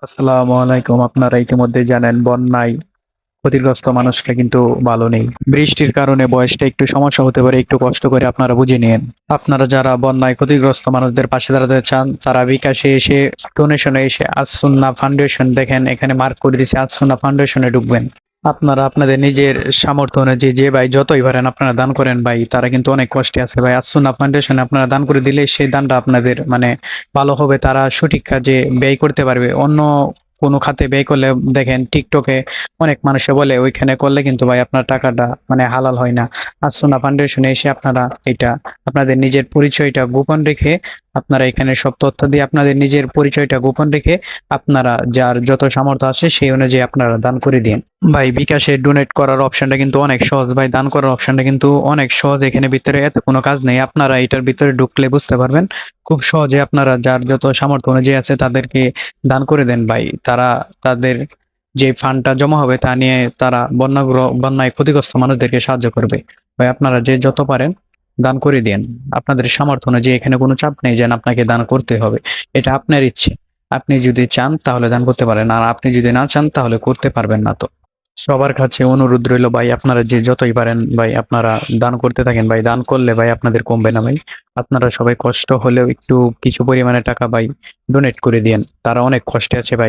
আসসালামু আলাইকুম। আপনারা ইতিমধ্যে জানেন বন্যায় ক্ষতিগ্রস্ত মানুষটা কিন্তু ভালো নেই। বৃষ্টির কারণে বয়সটা একটু সমস্যা হতে পারে, একটু কষ্ট করে আপনারা বুঝে নিন। আপনারা যারা বন্যায় ক্ষতিগ্রস্ত মানুষদের পাশে দাঁড়াতে চান তারা বিকাশে এসে ডোনেশনে এসে আসসুন্না ফাউন্ডেশন দেখেন এখানে মার্ক করে দিয়েছে আসসুন্না ফাউন্ডেশনে ঢুকবেন। আপনারা আপনাদের নিজের সামর্থ্য অনুযায়ী যে ভাই যতই পারেন আপনারা দান করেন ভাই, তারা কিন্তু অনেক কষ্টে আছে ভাই। আসসুন্না ফাউন্ডেশনে আপনারা দান করে দিলে সেই দানটা আপনাদের ভালো হবে, তারা সঠিক কাজে ব্যয় করতে পারবে। অন্য কোনো খাতে ব্যয় করলে দেখেন টিকটকে অনেক মানুষে বলে ওইখানে করলে কিন্তু ভাই আপনার টাকাটা হালাল হয় না। আসুনা ফাউন্ডেশনে এসে আপনারা এটা আপনাদের নিজের পরিচয়টা গোপন রেখে আপনারা এখানে সব তথ্য দিয়ে আপনাদের নিজের পরিচয়টা গোপন রেখে আপনারা যার যত সামর্থ্য আছে সেই অনুযায়ী আপনারা দান করে দিন। ভাই বিকাশে ডোনেট করার অপশনটা কিন্তু অনেক সহজ ভাই, দান করার অপশনটা কিন্তু অনেক সহজ। এখানে ভিতরে এত কোনো কাজ নেই, আপনারা এটার ভিতরে ঢুকলে বুঝতে পারবেন। খুব সহজে আপনারা যার যত সামর্থ্য অনুযায়ী আছে তাদেরকে দান করে দেন ভাই। তারা তাদের যে ফান্ডটা জমা হবে তা নিয়ে তারা বন্যায় ক্ষতিগ্রস্ত মানুষদেরকে সাহায্য করবে। ভাই আপনারা যে যত পারেন দান করে দিন আপনাদের সামর্থ্য অনুযায়ী। এখানে কোনো চাপ নেই যে আপনাকে দান করতে হবে, এটা আপনার ইচ্ছে। আপনি যদি চান তাহলে দান করতে পারেন, আর আপনি যদি না চান তাহলে করতে পারবেন না। তো সবার কাছে অনুরোধ রইল ভাই, আপনারা যে যতই পারেন ভাই আপনারা দান করতে থাকেন ভাই। দান করলে ভাই আপনাদের কমবে না ভাই। আপনারা সবাই কষ্ট হলেও একটু কিছু পরিমাণে টাকা ভাই ডোনেট করে দিয়েন, তারা অনেক কষ্টে আছে ভাই।